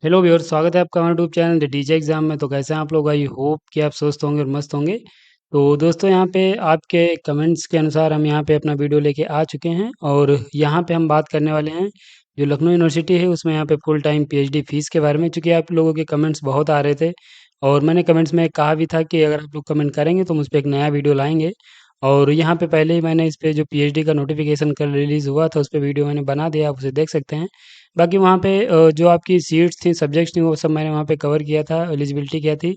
Hello viewers, स्वागत है आपका हमारे YouTube channel the teacher exam में। तो कैसे हैं आप लोग? आई होप कि आप स्वस्थ होंगे और मस्त होंगे। तो दोस्तों, यहाँ पे आपके कमेंट्स के अनुसार हम यहाँ पे अपना वीडियो लेके आ चुके हैं और यहाँ पे हम बात करने वाले हैं जो लखनऊ यूनिवर्सिटी है उसमें यहाँ पे फुल टाइम पीएचडी फीस के बारे में। चूँकि आप लोगों के कमेंट्स बहुत आ रहे थे और मैंने कमेंट्स में कहा भी था कि अगर आप लोग कमेंट करेंगे तो मुझ पे एक नया वीडियो लाएँगे। और यहाँ पे पहले ही मैंने इस पे जो पीएचडी का नोटिफ़िकेशन कल रिलीज़ हुआ था, उस पे वीडियो मैंने बना दिया, आप उसे देख सकते हैं। बाकी वहाँ पे जो आपकी सीट्स थी, सब्जेक्ट्स थी, वो सब मैंने वहाँ पे कवर किया था, एलिजिबिलिटी क्या थी।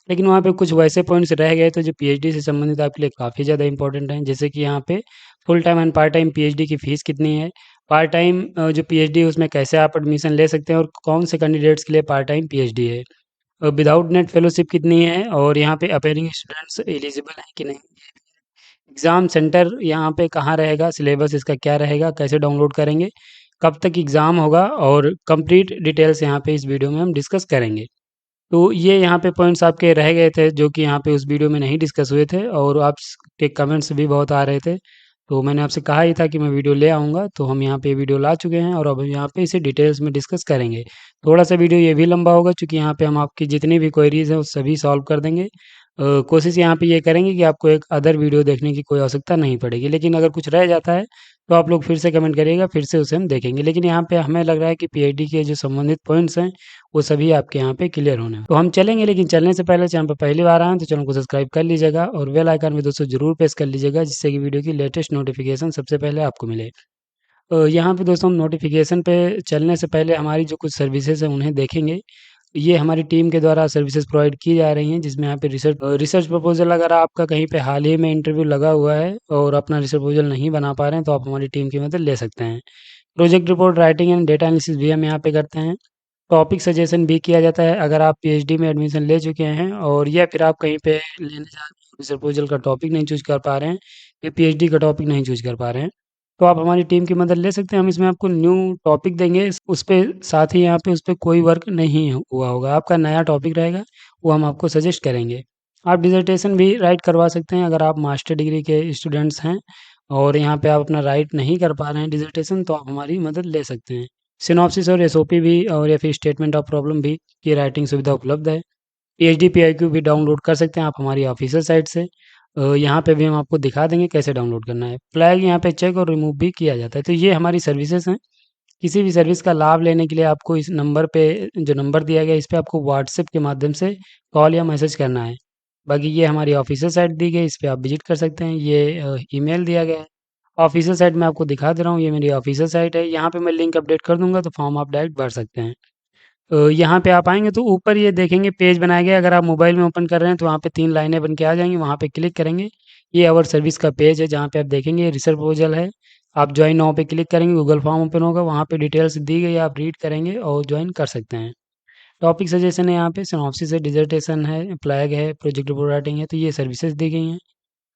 लेकिन वहाँ पे कुछ वैसे पॉइंट्स रह गए थे जो पीएचडी से संबंधित आपके लिए काफ़ी ज़्यादा इंपॉर्टेंट हैं। जैसे कि यहाँ पे full time and part time PhD की फ़ीस कितनी है? पार्ट टाइम जो पीएचडी है उसमें कैसे आप एडमिशन ले सकते हैं और कौन से कैंडिडेट्स के लिए पार्ट टाइम पीएचडी है? विदाउट नेट फेलोशिप कितनी है? और यहाँ पे अपीयरिंग स्टूडेंट्स एलिजिबल हैं कि नहीं? एग्ज़ाम सेंटर यहाँ पे कहाँ रहेगा? सिलेबस इसका क्या रहेगा? कैसे डाउनलोड करेंगे? कब तक एग्ज़ाम होगा? और कंप्लीट डिटेल्स यहाँ पे इस वीडियो में हम डिस्कस करेंगे। तो ये यहाँ पे पॉइंट्स आपके रह गए थे जो कि यहाँ पे उस वीडियो में नहीं डिस्कस हुए थे और आपके कमेंट्स भी बहुत आ रहे थे। तो मैंने आपसे कहा ही था कि मैं वीडियो ले आऊँगा, तो हम यहाँ पे वीडियो ला चुके हैं और अब यहाँ पे इसे डिटेल्स में डिस्कस करेंगे। थोड़ा-सा वीडियो ये भी लंबा होगा चूँकि यहाँ पे हम आपकी जितनी भी क्वेरीज़ हैं वो सभी सॉल्व कर देंगे। कोशिश यहाँ पे ये करेंगे कि आपको एक अदर वीडियो देखने की कोई आवश्यकता नहीं पड़ेगी। लेकिन अगर कुछ रह जाता है तो आप लोग फिर से कमेंट करिएगा, फिर से उसे हम देखेंगे। लेकिन यहाँ पे हमें लग रहा है कि पीएचडी के जो संबंधित पॉइंट्स हैं वो सभी आपके यहाँ पे क्लियर होने हैं। तो हम चलेंगे, लेकिन चलने से पहले चैनल पे पहली बार आए हैं तो चैनल को सब्सक्राइब कर लीजिएगा और बेल आइकन भी दोस्तों ज़रूर प्रेस कर लीजिएगा जिससे कि वीडियो की लेटेस्ट नोटिफिकेशन सबसे पहले आपको मिले। यहाँ पे दोस्तों हम नोटिफिकेशन पे चलने से पहले हमारी जो कुछ सर्विसेज हैं उन्हें देखेंगे। ये हमारी टीम के द्वारा सर्विसेज प्रोवाइड की जा रही हैं जिसमें यहाँ पे रिसर्च प्रपोजल अगर आपका कहीं पे हाल ही में इंटरव्यू लगा हुआ है और अपना रिसर्च प्रपोजल नहीं बना पा रहे हैं तो आप हमारी टीम की मदद ले सकते हैं। Project report writing and data analysis भी हम यहाँ पे करते हैं। टॉपिक सजेशन भी किया जाता है अगर आप पीएचडी में एडमिशन ले चुके हैं और या फिर आप कहीं पे लेने जा रहे हैं, रिसर्च प्रपोजल का टॉपिक नहीं चूज़ कर पा रहे हैं या पीएचडी का टॉपिक नहीं चूज़ कर पा रहे हैं, तो आप हमारी टीम की मदद ले सकते हैं। हम इसमें आपको न्यू टॉपिक देंगे, उस पे साथ ही यहाँ पे उस पे कोई वर्क नहीं हुआ होगा, आपका नया टॉपिक रहेगा, वो हम आपको सजेस्ट करेंगे। आप डिसर्टेशन भी राइट करवा सकते हैं अगर आप मास्टर डिग्री के स्टूडेंट्स हैं और यहाँ पे आप अपना राइट नहीं कर पा रहे हैं डिसर्टेशन, तो आप हमारी मदद ले सकते हैं। सिनॉप्सिस और एसओपी भी और या फिर स्टेटमेंट ऑफ प्रॉब्लम भी की राइटिंग सुविधा उपलब्ध है। पीएचडी पीआईक्यू भी डाउनलोड कर सकते हैं आप हमारी ऑफिशियल साइट से। यहाँ पे भी हम आपको दिखा देंगे कैसे डाउनलोड करना है। फ्लैग यहाँ पे चेक और रिमूव भी किया जाता है। तो ये हमारी सर्विसेज हैं। किसी भी सर्विस का लाभ लेने के लिए आपको इस नंबर पे, जो नंबर दिया गया है, इस पे आपको व्हाट्सएप के माध्यम से कॉल या मैसेज करना है। बाकी ये हमारी ऑफिशियल साइट दी गई, इस पे आप विजिट कर सकते हैं। ये ईमेल दिया गया है। ऑफिशियल साइट मैं आपको दिखा दे रहा हूँ, ये मेरी ऑफिशियल साइट है। यहाँ पे मैं लिंक अपडेट कर दूँगा तो फॉर्म आप डायरेक्ट भर सकते हैं। यहाँ पे आप आएँगे तो ऊपर ये देखेंगे पेज बनाया गया है। अगर आप मोबाइल में ओपन कर रहे हैं तो वहाँ पे 3 लाइनें बन के आ जाएँगी, वहाँ पे क्लिक करेंगे। ये आवर सर्विस का पेज है जहाँ पे आप देखेंगे रिसर्च प्रपोजल है। आप जॉइन नाउ पे क्लिक करेंगे, गूगल फॉर्म ओपन होगा, वहाँ पे डिटेल्स दी गई है, आप रीड करेंगे और जॉइन कर सकते हैं। टॉपिक सजेशन है यहाँ पे, सिनॉप्सिस है, डिसर्टेशन है, फ्लैग है, प्रोजेक्ट रिपोर्ट राइटिंग है, तो ये सर्विसेज दी गई हैं।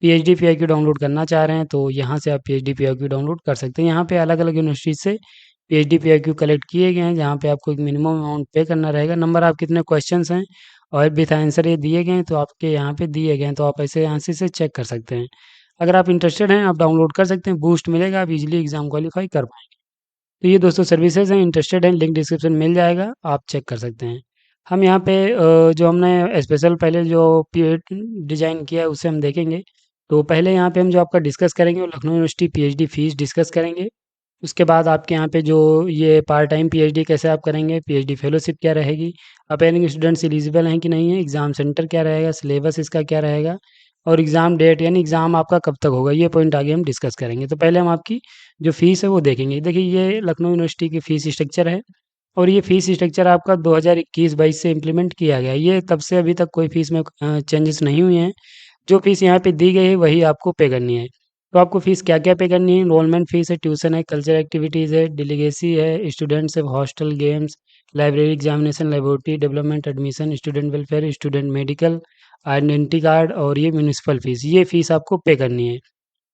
पीएचडी पीआईक्यू डाउनलोड करना चाह रहे हैं तो यहाँ से आप पीएचडी पीआईक्यू डाउनलोड कर सकते हैं। यहाँ पे अलग-अलग यूनिवर्सिटी से पीएचडी पीआईक्यू कलेक्ट किए गए हैं जहाँ पे आपको एक मिनिमम अमाउंट पे करना रहेगा। नंबर आप कितने क्वेश्चंस हैं और विथ आंसर ये दिए गए हैं तो आपके यहाँ पे दिए गए हैं, तो आप ऐसे यहाँ से चेक कर सकते हैं। अगर आप इंटरेस्टेड हैं आप डाउनलोड कर सकते हैं, बूस्ट मिलेगा, आप इजीली एग्जाम क्वालिफाई कर पाएंगे। तो ये दोस्तों सर्विसेज हैं, इंटरेस्टेड हैं लिंक डिस्क्रिप्शन में मिल जाएगा, आप चेक कर सकते हैं। हम यहाँ पे जो हमने स्पेशल पहले जो डिज़ाइन किया है उसे हम देखेंगे। तो पहले यहाँ पे हम जो आपका डिस्कस करेंगे वो Lucknow university PhD fees discuss करेंगे। उसके बाद आपके यहाँ पे जो ये पार्ट टाइम पीएचडी कैसे आप करेंगे, पीएचडी फेलोशिप क्या रहेगी, अपेयरिंग स्टूडेंट्स एलिजिबल हैं कि नहीं है, एग्ज़ाम सेंटर क्या रहेगा, सिलेबस इसका क्या रहेगा और एग्ज़ाम डेट यानी एग्ज़ाम आपका कब तक होगा, ये पॉइंट आगे हम डिस्कस करेंगे। तो पहले हम आपकी जो फ़ीस है वो देखेंगे। देखिए ये लखनऊ यूनिवर्सिटी की फ़ीस स्ट्रक्चर है और ये फ़ीस स्ट्रक्चर आपका 2021-22 से इम्प्लीमेंट किया गया है। ये तब से अभी तक कोई फ़ीस में चेंजेस नहीं हुए हैं। जो फ़ीस यहाँ पे दी गई है वही आपको पे करनी है। तो आपको फ़ीस क्या-क्या पे करनी है? एनरोलमेंट फ़ीस है, ट्यूशन है, कल्चरल एक्टिविटीज़ है, डेलीगेसी है, स्टूडेंट्स है, hostel, games, library examination, laboratory development, admission, student welfare, student medical, identity card और ये म्युनिसिपल फ़ीस। ये फ़ीस आपको पे करनी है।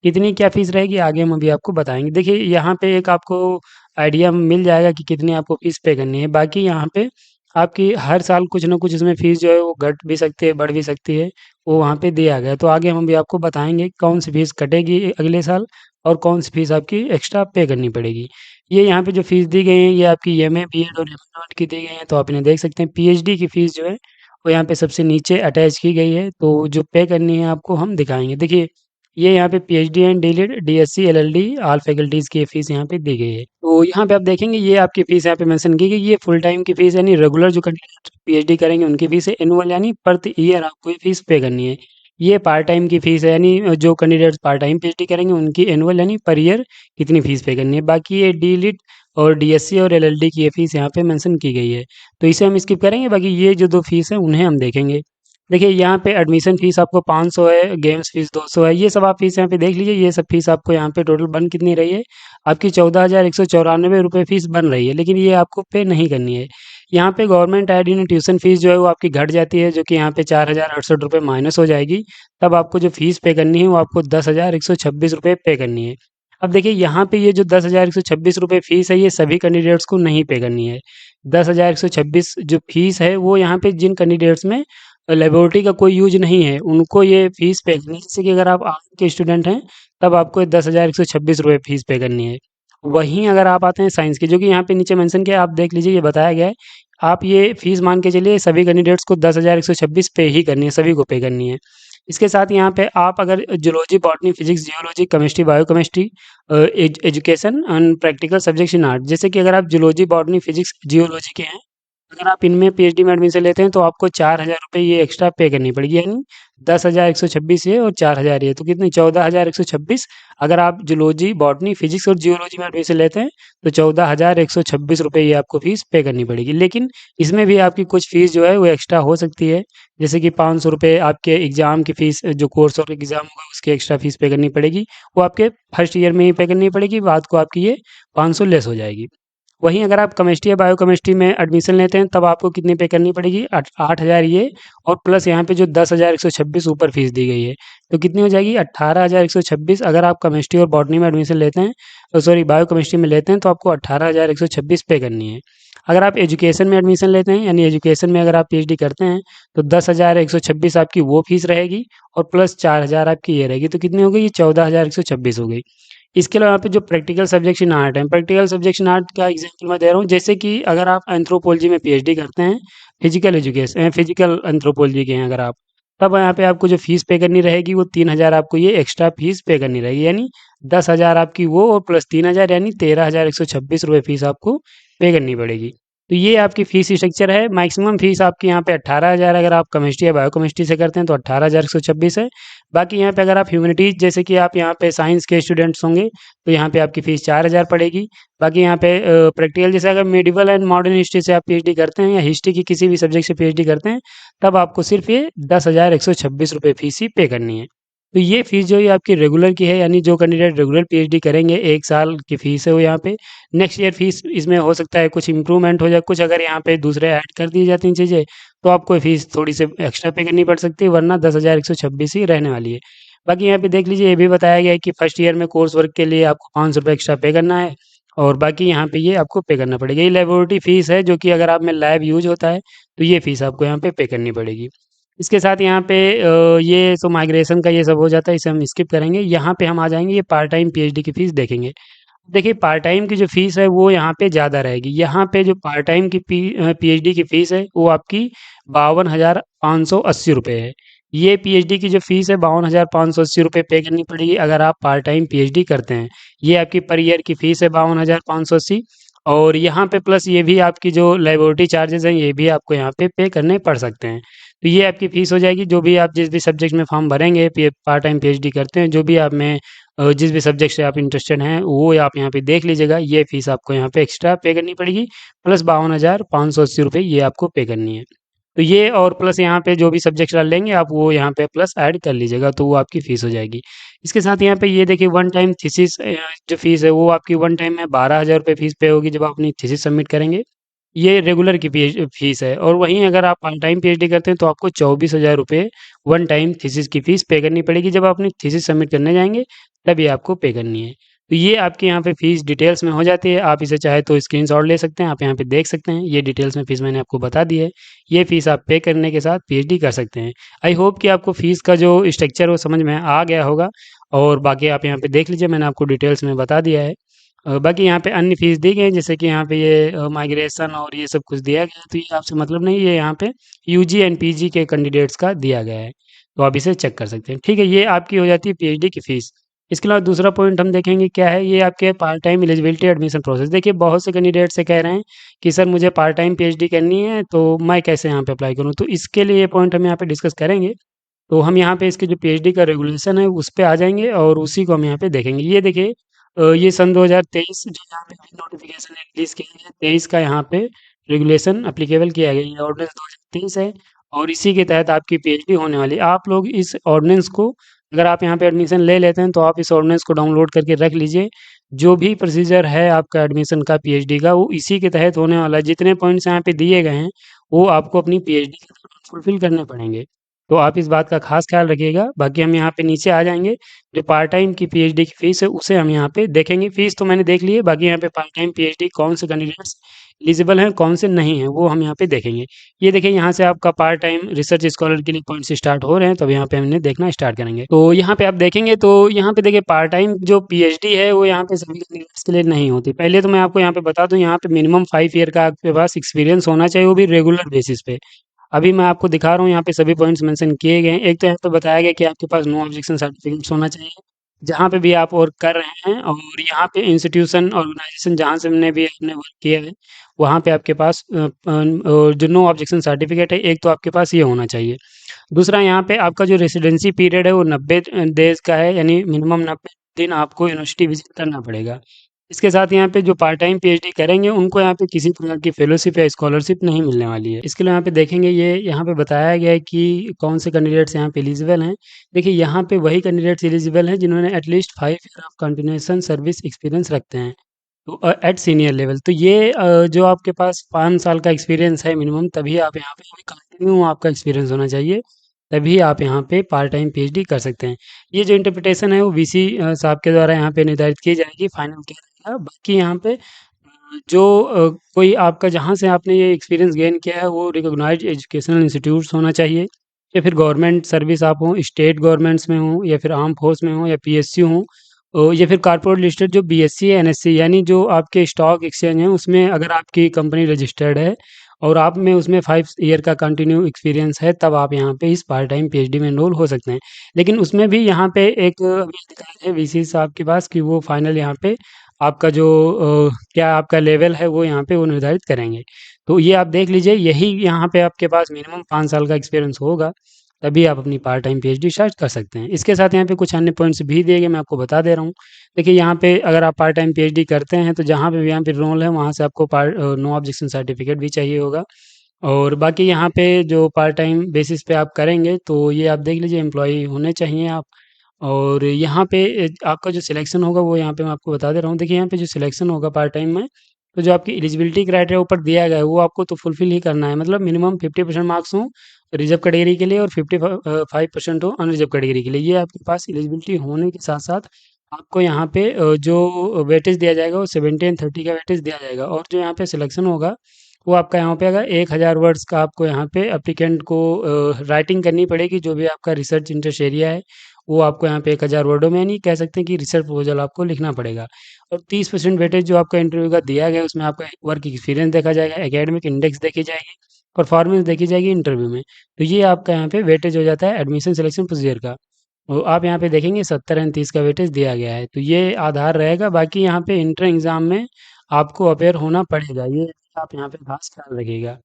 कितनी क्या फ़ीस रहेगी आगे हम अभी आपको बताएँगे। देखिए यहाँ पे एक आपको आइडिया मिल जाएगा कि कितनी आपको फ़ीस पे करनी है। बाकी यहाँ पे आपकी हर साल कुछ न कुछ इसमें फ़ीस जो है वो घट भी सकती है, बढ़ भी सकती है, वो वहाँ पे दिया गया है। तो आगे हम अभी आपको बताएँगे कौन सी फ़ीस कटेगी अगले साल और कौन सी फ़ीस आपकी एक्स्ट्रा पे करनी पड़ेगी। ये यहाँ पे जो फ़ीस दी गई है ये आपकी एमए, बीएड और एम.एड की दी गई है, तो आप इन्हें देख सकते हैं। पीएचडी की फ़ीस जो है वो यहाँ पे सबसे नीचे अटैच की गई है, तो जो पे करनी है आपको हम दिखाएँगे। देखिए, ये यहाँ पे PhD and DLitt, DSc, LLD all faculties की फ़ीस यहाँ पे दी गई है। तो यहाँ पे आप देखेंगे ये आपकी फ़ीस यहाँ पे मेंशन की गई, ये फुल टाइम की फ़ीस यानी रेगुलर जो कैंडिडेट पीएचडी करेंगे उनकी फ़ीस है, एनुअल यानी प्रति ईयर आपको ये फ़ीस पे करनी है। ये पार्ट टाइम की फ़ीस है यानी जो कैंडिडेट्स पार्ट टाइम पीएचडी करेंगे उनकी एनुअल यानी पर ईयर कितनी फ़ीस पे करनी है। बाकी ये डीलिट और डीएससी और एलएलडी की ये फ़ीस यहाँ पे मेंशन की गई है। तो इसे हम स्किप करेंगे, बाकी ये जो 2 फ़ीस है उन्हें हम देखेंगे। देखिए यहाँ पे एडमिशन फ़ीस आपको 500 है, गेम्स फ़ीस 200 है, ये सब आप फ़ीस यहाँ पे देख लीजिए। ये सब फ़ीस आपको यहाँ पे टोटल बन कितनी रही है, आपकी 14,194 रुपए फ़ीस बन रही है, लेकिन ये आपको पे नहीं करनी है। यहाँ पे government aid unit tuition fees जो है वो आपकी घट जाती है, जो कि यहाँ पे 4,068 रुपए माइनस हो जाएगी। तब आपको जो फ़ीस पे करनी है वो आपको 10,126 रुपए पे करनी है। अब देखिए यहाँ पे ये जो 10,126 रुपए फ़ीस है ये सभी कैंडिडेट्स को नहीं पे करनी है। 10,126 जो फ़ीस है वो यहाँ पे जिन कैंडिडेट्स में लेबोरेटरी का कोई यूज़ नहीं है, उनको ये फ़ीस पे करनी है। जैसे कि अगर आप आर्ट के स्टूडेंट हैं, तब आपको 10,126 रुपए फ़ीस पे करनी है। वहीं अगर आप आते हैं साइंस के, जो कि यहाँ पे नीचे मेंशन किया है, आप देख लीजिए ये बताया गया है। आप ये फ़ीस मान के चलिए सभी कैंडिडेट्स को 10,126 पे ही करनी है, सभी को पे करनी है। इसके साथ यहाँ पे आप अगर zoology, botany, physics, geology, chemistry, biochemistry education and practical subjects in art, जैसे कि अगर आप जूलॉजी, बॉटनी, फिजिक्स, जियोलॉजी के हैं, अगर आप इनमें पीएचडी में एडमिशन लेते हैं तो आपको 4,000 रुपए ये एक्स्ट्रा पे करनी पड़ेगी, यानी 10,126 ये और 4,000 ये, तो कितनी 14,126। अगर आप जूलॉजी, बॉटनी, फिजिक्स और जियोलॉजी में एडमिशन लेते हैं तो 14,126 रुपए ये आपको फीस पे करनी पड़ेगी। लेकिन इसमें भी आपकी कुछ फीस जो है वो एक्स्ट्रा हो सकती है, जैसे कि 500 रुपए आपके एग्जाम की फीस, जो कोर्स और एग्जाम होगा उसकी एक्स्ट्रा फीस पे करनी पड़ेगी, वो आपके फर्स्ट ईयर में ही पे करनी पड़ेगी, बाद को आपकी ये 500 लेस हो जाएगी। वहीं अगर आप केमिस्ट्री या बायोकेमिस्ट्री में एडमिशन लेते हैं तब आपको कितनी पे करनी पड़ेगी, 8,000 ये, और प्लस यहाँ पे जो 10,126 ऊपर फीस दी गई है, तो कितनी हो जाएगी 18,126। अगर आप केमिस्ट्री और बॉटनी में एडमिशन लेते हैं, सॉरी बायोकेमिस्ट्री में लेते हैं, तो आपको 18,126 पे करनी है। अगर आप एजुकेशन में एडमिशन लेते हैं यानी एजुकेशन में अगर आप पीएचडी करते हैं तो 10,126 आपकी वो फीस रहेगी, और प्लस 4,000 आपकी ये रहेगी, तो कितनी हो गई, ये 14,126 हो गई। इसके अलावा यहाँ पे जो प्रैक्टिकल सब्जेक्ट इन आर्ट है, प्रैक्टिकल सब्जेक्ट इन आर्ट का एग्जांपल मैं दे रहा हूँ, जैसे कि अगर आप एंथ्रोपोलॉजी में पीएचडी करते हैं, फिजिकल एंथ्रोपोलॉजी के हैं अगर आप, तब यहाँ पे आपको जो फीस पे करनी रहेगी वो 3,000 आपको ये एक्स्ट्रा फीस पे करनी रहेगी, यानी 10,000 आपकी वो और प्लस 3,000 यानी 13,126 रुपये फीस आपको पे करनी पड़ेगी। तो ये आपकी फीस स्ट्रक्चर है। मैक्सिमम फीस आपकी यहाँ पे 18,000, अगर आप केमिस्ट्री या बायोकेमिस्ट्री से करते हैं तो 18,126 है। बाकी यहाँ पे अगर आप ह्यूमैनिटीज़, जैसे कि आप यहाँ पे साइंस के स्टूडेंट्स होंगे, तो यहाँ पे आपकी फ़ीस 4,000 पड़ेगी। बाकी यहाँ पे प्रैक्टिकल, जैसे अगर मेडिवल एंड मॉडर्न हिस्ट्री से आप पीएचडी करते हैं या हिस्ट्री की किसी भी सब्जेक्ट से पीएचडी करते हैं, तब आपको सिर्फ़ ये 10,126 रुपए फ़ीस ही पे करनी है। तो ये फ़ीस जो है आपकी रेगुलर की है, यानी जो कैंडिडेट रेगुलर पीएचडी करेंगे 1 साल की फ़ीस है वो यहाँ पे। नेक्स्ट ईयर फ़ीस इसमें हो सकता है कुछ इम्प्रूवमेंट हो जाए, कुछ अगर यहाँ पे दूसरे ऐड कर दी जाती हैं चीज़ें, तो आपको फ़ीस थोड़ी सी एक्स्ट्रा पे करनी पड़ सकती है, वरना 10,126 ही रहने वाली है। बाकी यहाँ पे देख लीजिए ये भी बताया गया है कि फर्स्ट ईयर में कोर्स वर्क के लिए आपको 500 रुपये एक्स्ट्रा पे करना है, और बाकी यहाँ पे ये आपको पे करना पड़ेगा। ये लेबोरेटरी फ़ीस है, जो कि अगर आप में लैब यूज़ होता है तो ये फ़ीस आपको यहाँ पे करनी पड़ेगी। इसके साथ यहाँ पे ये तो माइग्रेशन का ये सब हो जाता है, इसे हम स्किप करेंगे। यहाँ पे हम आ जाएँगे, ये पार्ट टाइम पीएचडी की फ़ीस देखेंगे। देखिए पार्ट टाइम की जो फ़ीस है वो यहाँ पे ज़्यादा रहेगी। यहाँ पे जो पार्ट टाइम की पीएचडी की फ़ीस है वो आपकी 52,580 रुपये है। ये पीएचडी की जो फ़ीस है 52,580 रुपये पे करनी पड़ेगी अगर आप पार्ट टाइम पीएचडी करते हैं। ये आपकी पर ईयर की फ़ीस है 52,580, और यहाँ पे प्लस ये भी आपकी जो लैबोरेटरी चार्जेज़ हैं ये भी आपको यहाँ पे करने पड़ सकते हैं। तो ये आपकी फ़ीस हो जाएगी, जो भी आप जिस भी सब्जेक्ट में फॉर्म भरेंगे, पार्ट टाइम पीएचडी करते हैं, जो भी आप में जिस भी सब्जेक्ट से आप इंटरेस्टेड हैं वो आप यहाँ पे देख लीजिएगा। ये फ़ीस आपको यहाँ पे एक्स्ट्रा पे करनी पड़ेगी, प्लस 52,580 रुपये ये आपको पे करनी है। तो ये और प्लस यहाँ पे जो भी सब्जेक्ट डाल लेंगे आप, वो यहाँ पे प्लस ऐड कर लीजिएगा, तो वो आपकी फ़ीस हो जाएगी। इसके साथ यहाँ पे ये देखिए वन टाइम थीसिस जो फ़ीस है वो आपकी वन टाइम में 12,000 रुपये फ़ीस पे होगी जब आप अपनी थीसिस सबमिट करेंगे। ये रेगुलर की फ़ीस है, और वहीं अगर आप पार्ट टाइम पीएचडी करते हैं तो आपको 24,000 रुपये वन टाइम थीसिस की फ़ीस पे करनी पड़ेगी। जब आप अपनी थीसिस सबमिट करने जाएँगे तब ये आपको पे करनी है। तो ये आपके यहाँ पे फ़ीस डिटेल्स में हो जाती है। आप इसे चाहे तो स्क्रीनशॉट ले सकते हैं, आप यहाँ पे देख सकते हैं। ये डिटेल्स में फ़ीस मैंने आपको बता दी है। ये फ़ीस आप पे करने के साथ पीएचडी कर सकते हैं। आई होप कि आपको फ़ीस का जो स्ट्रक्चर वो समझ में आ गया होगा, और बाकी आप यहाँ पे देख लीजिए, मैंने आपको डिटेल्स में बता दिया है। बाकी यहाँ पे अन्य फीस दी गई है, जैसे कि यहाँ पे ये माइग्रेशन और ये सब कुछ दिया गया है, तो ये आपसे मतलब नहीं, ये यहाँ पे यूजी एंड पीजी के कैंडिडेट्स का दिया गया है, तो आप इसे चेक कर सकते हैं। ठीक है, ये आपकी हो जाती है पीएचडी की फीस। इसके अलावा दूसरा पॉइंट हम देखेंगे क्या है, ये आपके part time eligibility admission process. देखिए बहुत से कैंडिडेट से कह रहे हैं कि सर मुझे पार्ट टाइम पीएचडी करनी है, तो मैं कैसे यहाँ पे अप्लाई करूँ, तो इसके लिए ये पॉइंट हम यहाँ पे डिस्कस करेंगे। तो हम यहाँ पे इसके जो पीएचडी का रेगुलेशन है उस पे आ जाएँगे और उसी को हम यहाँ पे देखेंगे। ये देखिए ये सन 2023 जो यहाँ पे अभी नोटिफ़िकेशन रिलीज़ किया गया है, 23 का यहाँ पे रेगुलेशन एप्लीकेबल किया गया है। ये ऑर्डिनेंस 2023 है और इसी के तहत आपकी पीएचडी होने वाली है। आप लोग इस ऑर्डिनेंस को, अगर आप यहाँ पे एडमिशन ले लेते हैं तो आप इस ऑर्डिनेंस को डाउनलोड करके रख लीजिए। जो भी प्रोसीजर है आपका एडमिशन का पीएचडी का, वो इसी के तहत होने वाला है। जितने पॉइंट्स यहाँ पे दिए गए हैं, वो आपको अपनी पीएचडी के दौरान फुलफ़िल करने पड़ेंगे। तो आप इस बात का ख़ास ख़्याल रखिएगा। बाकी हम यहाँ पे नीचे आ जाएँगे, जो पार्ट टाइम की पीएचडी की फ़ीस है उसे हम यहाँ पे देखेंगे। फ़ीस तो मैंने देख ली है, बाकी यहाँ पे पार्ट टाइम पीएचडी कौन से कैंडिडेट्स एलिजिबल हैं, कौन से नहीं हैं, वो हम यहाँ पे देखेंगे। ये देखिए यहाँ से आपका पार्ट टाइम रिसर्च स्कॉलर के लिए पॉइंट्स स्टार्ट हो रहे हैं, तब यहाँ पे हमने देखना स्टार्ट करेंगे। तो यहाँ पे आप देखेंगे तो यहाँ पे देखिए पार्ट टाइम जो पीएचडी है वो यहाँ पे सभी कैंडिडेट्स के लिए नहीं होती। पहले तो मैं आपको यहाँ पे बता दूँ, यहाँ पे मिनिमम 5 ईयर का आपके पास एक्सपीरियंस होना चाहिए, वो भी रेगुलर बेसिस पे। अभी मैं आपको दिखा रहा हूँ यहाँ पे सभी पॉइंट्स मेंशन किए गए हैं। एक तो यहाँ पे बताया गया कि आपके पास नो ऑब्जेक्शन सर्टिफिकेट्स होना चाहिए, जहाँ पे भी आप वर्क कर रहे हैं, और यहाँ पे इंस्टीट्यूशन ऑर्गेनाइजेशन जहाँ से हमने भी आपने वर्क किया है, वहाँ पे आपके पास जो नो ऑब्जेक्शन सर्टिफिकेट है, एक तो आपके पास ये होना चाहिए। दूसरा यहाँ पे आपका जो रेसिडेंसी पीरियड है वो 90 डेज़ का है, यानी मिनिमम 90 दिन आपको यूनिवर्सिटी विज़िट करना पड़ेगा। इसके साथ यहाँ पे जो पार्ट टाइम पीएचडी करेंगे उनको यहाँ पे किसी प्रकार की फेलोशिप या स्कॉलरशिप नहीं मिलने वाली है। इसके लिए यहाँ पे देखेंगे, ये यहाँ पे बताया गया है कि कौन से कैंडिडेट्स यहाँ पे एलिजिबल हैं। देखिए यहाँ पे वही कैंडिडेट्स एलिजिबल हैं जिन्होंने at least 5 year of continuation service experience रखते हैं, तो एट सीनियर लेवल। तो ये जो आपके पास 5 साल का एक्सपीरियंस है मिनिमम, तभी आप यहाँ पे कंटिन्यू आपका एक्सपीरियंस होना चाहिए, तभी आप यहाँ पे पार्ट टाइम पीएचडी कर सकते हैं। ये जो इंटरप्रिटेशन है वो वीसी साहब के द्वारा यहाँ पे निर्धारित की जाएगी, फाइनल क्या रहेगा। बाकी यहाँ पे जो कोई आपका जहाँ से आपने ये एक्सपीरियंस गेन किया है वो रिकॉग्नाइज्ड एजुकेशनल इंस्टीट्यूट्स होना चाहिए, या फिर गवर्नमेंट सर्विस आप हों, स्टेट गवर्नमेंट्स में हों, या फिर आर्म फोर्स में हों, या पीएसयू हों, या फिर कॉर्पोरेट लिस्टेड जो बीएससी है, एनएससी, यानी जो आपके स्टॉक एक्सचेंज हैं उसमें अगर आपकी कंपनी रजिस्टर्ड है और आप में उसमें 5 ईयर का कंटिन्यू एक्सपीरियंस है, तब आप यहाँ पे इस पार्ट टाइम पीएचडी में एनरोल हो सकते हैं। लेकिन उसमें भी यहाँ पे एक अभी अधिकार है वीसी साहब के पास कि वो फाइनल यहाँ पे आपका जो क्या आपका लेवल है वो यहाँ पे वो निर्धारित करेंगे। तो ये आप देख लीजिए, यही यहाँ पे आपके पास मिनिमम 5 साल का एक्सपीरियंस होगा, तभी आप अपनी पार्ट टाइम पीएचडी स्टार्ट कर सकते हैं। इसके साथ यहाँ पे कुछ अन्य पॉइंट्स भी दिए गए, मैं आपको बता दे रहा हूँ। देखिए यहाँ पे अगर आप पार्ट टाइम पीएचडी करते हैं तो जहाँ पे भी यहाँ पे रोल है वहाँ से आपको नो ऑब्जेक्शन सर्टिफिकेट भी चाहिए होगा। और बाकी यहाँ पे जो पार्ट टाइम बेसिस पे आप करेंगे तो ये आप देख लीजिए, एम्प्लॉई होने चाहिए आप। और यहाँ पे आपका जो सिलेक्शन होगा वो यहाँ पे मैं आपको बता दे रहा हूँ। देखिए यहाँ पे जो सिलेक्शन होगा पार्ट टाइम में, तो जो आपकी एलिजिबिलिटी क्राइटेरिया ऊपर दिया गया है वो आपको तो फुलफिल ही करना है। मतलब मिनिमम 50% मार्क्स हों रिजर्व कैटेगरी के लिए और 55% हो अनरिजर्व कैटेगरी के लिए। ये आपके पास एलिजिबिलिटी होने के साथ साथ आपको यहाँ पे जो वेटेज दिया जाएगा वो 70 एंड 30 का वेटेज दिया जाएगा। और जो यहाँ पे सिलेक्शन होगा वो आपका यहाँ पे अगर 1000 वर्ड्स का आपको यहाँ पे एप्लीकेंट को राइटिंग करनी पड़ेगी। जो भी आपका रिसर्च इंटरेस्ट एरिया है वो आपको यहाँ पे 1000 वर्डों में, यानी कह सकते हैं कि रिसर्च प्रपोजल आपको लिखना पड़ेगा। और 30% वेटेज जो आपका इंटरव्यू का दिया गया है उसमें आपका वर्क एक्सपीरियंस देखा जाएगा, एकेडमिक इंडेक्स देखी जाएगी, परफॉर्मेंस देखी जाएगी इंटरव्यू में। तो ये आपका यहाँ पे वेटेज हो जाता है एडमिशन सिलेक्शन प्रोसीजर का। तो आप यहाँ पे देखेंगे 70 एंड 30 का वेटेज दिया गया है, तो ये आधार रहेगा। बाकी यहाँ पे इंटर एग्जाम में आपको अपेयर होना पड़ेगा, ये आप यहाँ पे खास ख्याल रखिएगा।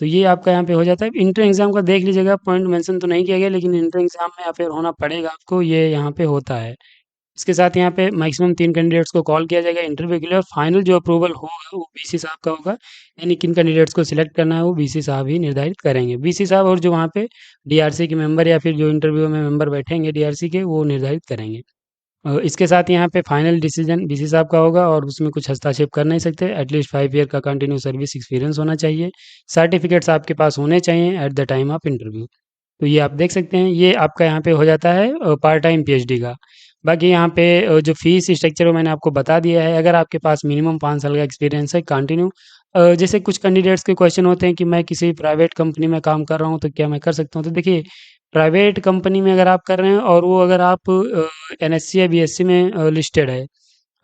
तो ये आपका यहाँ पे हो जाता है। इंटर एग्जाम का देख लीजिएगा, पॉइंट मेंशन तो नहीं किया गया, लेकिन इंटर एग्जाम में अपेयर होना पड़ेगा आपको, ये यहाँ पे होता है। इसके साथ यहाँ पे मैक्सिमम 3 कैंडिडेट्स को कॉल किया जाएगा इंटरव्यू के लिए, और फाइनल जो अप्रूवल होगा वो बीसी साहब का होगा। यानी किन कैंडिडेट्स को सिलेक्ट करना है वो बीसी साहब ही निर्धारित करेंगे। बीसी साहब और जो वहाँ पे डीआरसी के मेंबर या फिर जो इंटरव्यू में मेंबर बैठेंगे डीआरसी के, वो निर्धारित करेंगे। इसके साथ यहाँ पे फाइनल डिसीजन बीसी साहब का होगा, और उसमें कुछ हस्तक्षेप कर नहीं सकते। एटलीस्ट 5 ईयर का कंटिन्यू सर्विस एक्सपीरियंस होना चाहिए। सर्टिफिकेट्स आपके पास होने चाहिए at the time of interview. तो ये आप देख सकते हैं, ये आपका यहाँ पे हो जाता है पार्ट टाइम पीएचडी का। बाकी यहाँ पे जो फीस स्ट्रक्चर वो मैंने आपको बता दिया है। अगर आपके पास मिनिमम 5 साल का एक्सपीरियंस है कंटिन्यू, जैसे कुछ कैंडिडेट्स के क्वेश्चन होते हैं कि मैं किसी प्राइवेट कंपनी में काम कर रहा हूँ तो क्या मैं कर सकता हूँ? तो देखिए प्राइवेट कंपनी में अगर आप कर रहे हैं और वो अगर आप एनएससी या बीएससी में लिस्टेड है,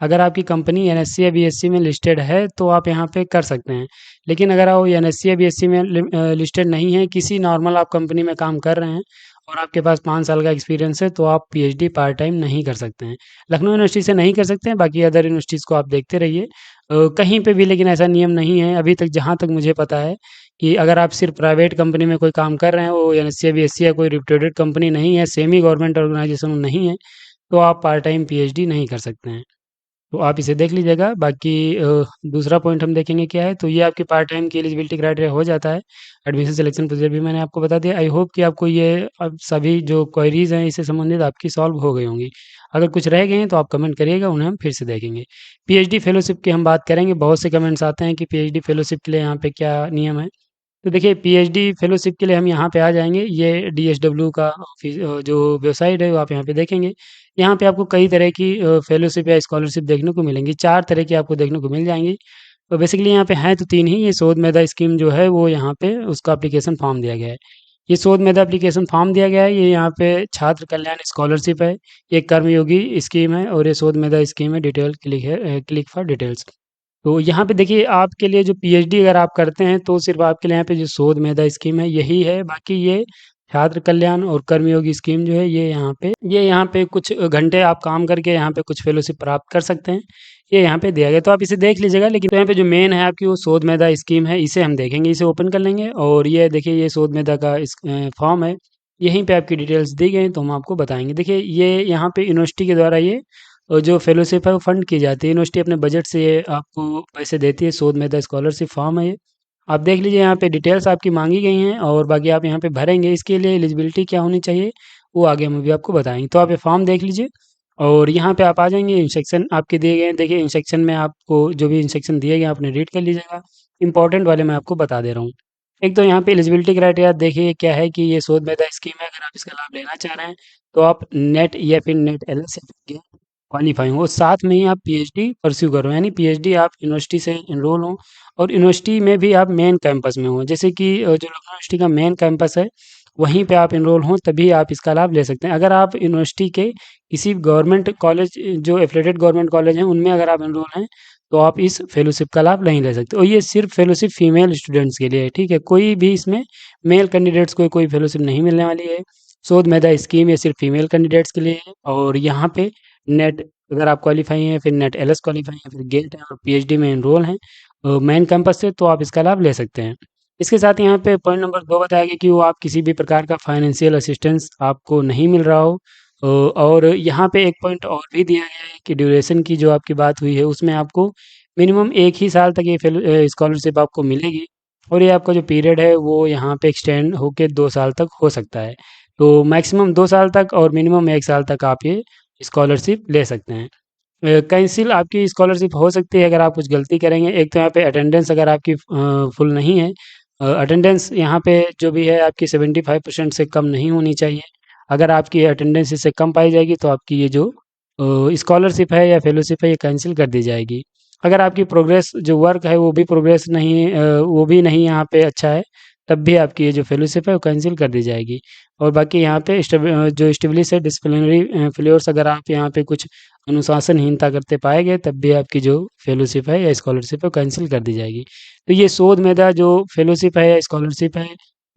अगर आपकी कंपनी एनएससी या बीएससी में लिस्टेड है तो आप यहाँ पे कर सकते हैं। लेकिन अगर आप एनएससी या बीएससी में लिस्टेड नहीं है, किसी नॉर्मल आप कंपनी में काम कर रहे हैं और आपके पास 5 साल का एक्सपीरियंस है, तो आप पीएचडी पार्ट टाइम नहीं कर सकते हैं। लखनऊ यूनिवर्सिटी से नहीं कर सकते हैं, बाकी अदर यूनिवर्सिटीज़ को आप देखते रहिए। कहीं पे भी लेकिन ऐसा नियम नहीं है अभी तक, जहाँ तक मुझे पता है कि अगर आप सिर्फ प्राइवेट कंपनी में कोई काम कर रहे हैं, वो एनएससी या बीएससी या कोई रेप्यूटेड कंपनी नहीं है, सेमी गवर्नमेंट ऑर्गेनाइजेशन नहीं है, तो आप पार्ट टाइम पीएचडी नहीं कर सकते हैं। तो आप इसे देख लीजिएगा। बाकी दूसरा पॉइंट हम देखेंगे क्या है, तो ये आपके पार्ट टाइम की एलिजिबिलिटी क्राइटेरिया हो जाता है। एडमिशन सिलेक्शन प्रोसीजर भी मैंने आपको बता दिया। आई होप कि आपको ये अब सभी जो क्वेरीज हैं इससे संबंधित आपकी सॉल्व हो गई होंगी। अगर कुछ रह गए हैं तो आप कमेंट करिएगा, उन्हें हम फिर से देखेंगे। पीएचडी फेलोशिप की हम बात करेंगे। बहुत से कमेंट्स आते हैं कि पीएचडी फेलोशिप के लिए यहाँ पे क्या नियम है। तो देखिए, पीएचडी फेलोशिप के लिए हम यहाँ पे आ जाएँगे। ये डीएसडब्ल्यू का जो वेबसाइट है वो आप यहाँ पे देखेंगे। यहाँ पे आपको कई तरह की फेलोशिप या स्कॉलरशिप देखने को मिलेंगी। 4 तरह की आपको देखने को मिल जाएँगी। तो बेसिकली यहाँ पे हैं तो 3 ही। ये शोध मेधा स्कीम जो है वो यहाँ पे उसका एप्लीकेशन फॉर्म दिया गया है। ये शोध मेधा एप्लीकेशन फॉर्म दिया गया है। ये यहाँ पे छात्र कल्याण स्कॉलरशिप है। ये कर्मयोगी स्कीम है और ये शोध मेधा स्कीम है। Detail click for details. तो यहाँ पे देखिए, आपके लिए जो पीएचडी अगर आप करते हैं तो सिर्फ़ आपके लिए यहाँ पे जो शोध मेधा स्कीम है यही है। बाकी ये छात्र कल्याण और कर्मयोगी स्कीम जो है ये यहाँ पे कुछ घंटे आप काम करके यहाँ पे कुछ फेलोशिप प्राप्त कर सकते हैं। ये यहाँ पे दिया गया, तो आप इसे देख लीजिएगा। लेकिन तो यहाँ पे जो मेन है आपकी वो शोध मेधा स्कीम है, इसे हम देखेंगे, इसे ओपन कर लेंगे और ये देखिए ये शोध मेधा का फॉर्म है। यहीं पे आपकी डिटेल्स दी गई हैं, तो हम आपको बताएँगे। देखिए, ये यहाँ पे यूनिवर्सिटी के द्वारा ये जो फेलोशिप है वो फंड की जाती है। यूनिवर्सिटी अपने बजट से ये आपको पैसे देती है। शोध मेधा स्कॉलरशिप फॉर्म है ये। आप देख लीजिए, यहाँ पे डिटेल्स आपकी मांगी गई हैं और बाकी आप यहाँ पे भरेंगे। इसके लिए एलिजिबिलिटी क्या होनी चाहिए वो आगे हम अभी आपको बताएंगे। तो आप ये फॉर्म देख लीजिए और यहाँ पे आप आ जाएंगे। इंस्ट्रक्शन आपके दिए गए हैं। देखिए, इंस्ट्रक्शन में आपको जो भी इंस्ट्रक्शन दिए गए हैं आपने रीड कर लीजिएगा। इंपॉर्टेंट वाले मैं आपको बता दे रहा हूँ। एक तो यहाँ पे एलिजिबिलिटी क्राइटेरिया देखिए क्या है कि ये शोध मेधा स्कीम है। अगर आप इसका लाभ लेना चाह रहे हैं तो आप नेट या फिर नेट एल से क्वालीफाई हो, साथ में ही आप पीएचडी परस्यू करो। यानी पीएचडी आप यूनिवर्सिटी से एनरोल हो और यूनिवर्सिटी में भी आप मेन कैंपस में हो। जैसे कि जो लखनऊ यूनिवर्सिटी का मेन कैंपस है वहीं पे आप एनरोल हों, तभी आप इसका लाभ ले सकते हैं। अगर आप यूनिवर्सिटी के किसी गवर्नमेंट कॉलेज जो एफिलेटेड गवर्नमेंट कॉलेज हैं उनमें अगर आप एनरोल हैं तो आप इस फेलोशिप का लाभ नहीं ले सकते। और ये सिर्फ फेलोशिप फीमेल स्टूडेंट्स के लिए है, ठीक है। कोई भी इसमें मेल कैंडिडेट्स को कोई फेलोशिप नहीं मिलने वाली है। शोध मेधा स्कीम ये सिर्फ फीमेल कैंडिडेट्स के लिए है। और यहाँ पे नेट अगर आप क्वालीफाई हैं, फिर नेट एलएस क्वालीफाई हैं, फिर गेट है और पीएचडी में एनरोल हैं मेन कैंपस से, तो आप इसका लाभ ले सकते हैं। इसके साथ यहाँ पे पॉइंट नंबर 2 बताया गया कि वो आप किसी भी प्रकार का फाइनेंशियल असिस्टेंस आपको नहीं मिल रहा हो। और यहाँ पे एक पॉइंट और भी दिया गया है कि ड्यूरेशन की जो आपकी बात हुई है उसमें आपको मिनिमम 1 ही साल तक ये स्कॉलरशिप आपको मिलेगी। और ये आपका जो पीरियड है वो यहाँ पे एक्सटेंड होके 2 साल तक हो सकता है। तो मैक्सिमम 2 साल तक और मिनिमम 1 साल तक आप ये स्कॉलरशिप ले सकते हैं। कैंसिल आपकी स्कॉलरशिप हो सकती है अगर आप कुछ गलती करेंगे। एक तो यहाँ पे अटेंडेंस अगर आपकी फुल नहीं है, अटेंडेंस यहाँ पे जो भी है आपकी 75% से कम नहीं होनी चाहिए। अगर आपकी अटेंडेंस इससे कम पाई जाएगी तो आपकी ये जो स्कॉलरशिप है या फेलोशिप है ये कैंसिल कर दी जाएगी। अगर आपकी प्रोग्रेस जो वर्क है वो भी प्रोग्रेस नहीं वो भी नहीं यहाँ पे अच्छा है, तब भी आपकी ये जो फेलोशिप है वो कैंसिल कर दी जाएगी। और बाकी यहाँ पे जो एस्टेब्लिश है डिसिप्लिनरी फेल्योर्स, अगर आप यहाँ पे कुछ अनुशासनहीनता करते पाए गए तब भी आपकी जो फेलोशिप है या स्कॉलरशिप है कैंसिल कर दी जाएगी। तो ये शोध मेधा जो फेलोशिप है या स्कॉलरशिप है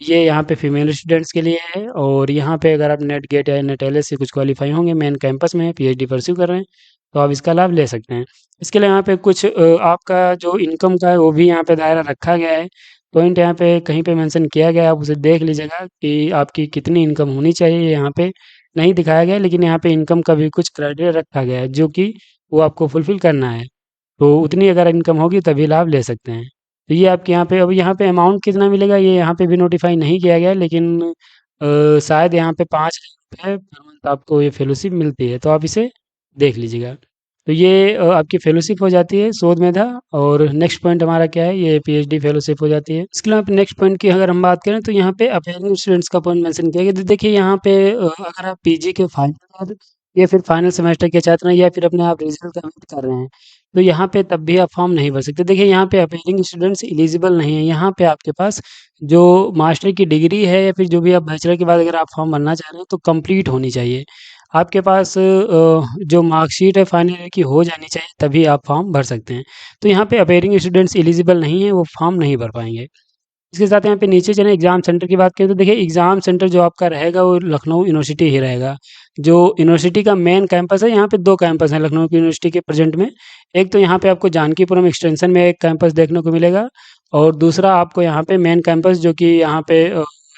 ये यहाँ पे फीमेल स्टूडेंट्स के लिए है। और यहाँ पे अगर आप नेट गेट या नेट एलएस से कुछ क्वालिफाई होंगे, मेन कैंपस में पीएचडी परस्यू कर रहे हैं, तो आप इसका लाभ ले सकते हैं। इसके लिए यहाँ पे कुछ आपका जो इनकम का है वो भी यहाँ पे दायरा रखा गया है। पॉइंट यहाँ पे कहीं पे मेंशन किया गया है, आप उसे देख लीजिएगा कि आपकी कितनी इनकम होनी चाहिए। ये यहाँ पे नहीं दिखाया गया है, लेकिन यहाँ पे इनकम का भी कुछ क्राइटेरिया रखा गया है जो कि वो आपको फुलफिल करना है। तो उतनी अगर इनकम होगी तभी लाभ ले सकते हैं। तो ये आपके यहाँ पे अब यहाँ पे अमाउंट कितना मिलेगा ये यहाँ पे भी नोटिफाई नहीं किया गया है, लेकिन शायद यहाँ पे 5,000 रुपये पर मंथ आपको ये फेलोशिप मिलती है, तो आप इसे देख लीजिएगा। तो ये आपकी फेलोशिप हो जाती है शोध मेधा। और नेक्स्ट पॉइंट हमारा क्या है, ये पीएचडी फेलोशिप हो जाती है। इसके अलावा नेक्स्ट पॉइंट की अगर हम बात करें तो यहाँ पे अपेयरिंग स्टूडेंट्स का पॉइंट मेंशन किया गया। तो देखिए यहाँ पे अगर आप पीजी के फाइनल या फिर फाइनल सेमेस्टर के छात्र हैं या फिर अपने आप रिजल्ट का वेट कर रहे हैं, तो यहाँ पे तब भी आप फॉर्म नहीं भर सकते। देखिए यहाँ पे अपेयरिंग स्टूडेंट्स एलिजिबल नहीं है। यहाँ पे आपके पास जो मास्टर की डिग्री है या फिर जो भी आप बैचलर के बाद अगर आप फॉर्म भरना चाह रहे हैं तो कंप्लीट होनी चाहिए। आपके पास जो मार्कशीट है फाइनल ईयर की हो जानी चाहिए, तभी आप फॉर्म भर सकते हैं। तो यहाँ पे अपेयरिंग स्टूडेंट्स एलिजिबल नहीं है, वो फॉर्म नहीं भर पाएँगे। इसके साथ यहाँ पे नीचे चलें, एग्ज़ाम सेंटर की बात करें तो देखिए एग्ज़ाम सेंटर जो आपका रहेगा वो लखनऊ यूनिवर्सिटी ही रहेगा। जो यूनिवर्सिटी का मेन कैंपस है, यहाँ पे 2 कैंपस हैं लखनऊ की यूनिवर्सिटी के प्रेज़ेंट में। एक तो यहाँ पे आपको जानकीपुरम एक्सटेंशन में एक कैंपस देखने को मिलेगा, और दूसरा आपको यहाँ पे मेन कैंपस जो कि यहाँ पे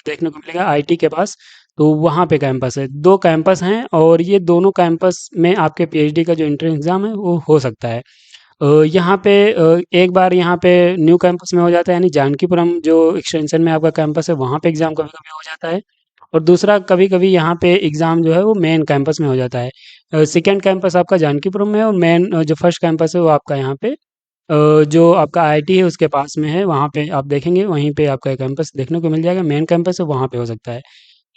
देखने को मिलेगा आईटी के पास, तो वहाँ पे कैंपस है। 2 कैंपस हैं, और ये दोनों कैंपस में आपके पीएचडी का जो एंट्रेंस एग्ज़ाम है वो हो सकता है। यहाँ पे एक बार यहाँ पे न्यू कैंपस में हो जाता है, यानी जानकीपुरम जो एक्सटेंशन में आपका कैंपस है वहाँ पे एग्ज़ाम कभी-कभी हो जाता है, और दूसरा कभी-कभी यहाँ पे एग्ज़ाम जो है वो मेन कैंपस में हो जाता है। सेकंड कैंपस आपका जानकीपुरम में है, और मेन जो फर्स्ट कैंपस है वो आपका यहाँ पे जो आपका आईआईटी है उसके पास में है, वहाँ पे आप देखेंगे वहीं पे आपका कैंपस देखने को मिल जाएगा, मेन कैंपस है वहाँ पे हो सकता है।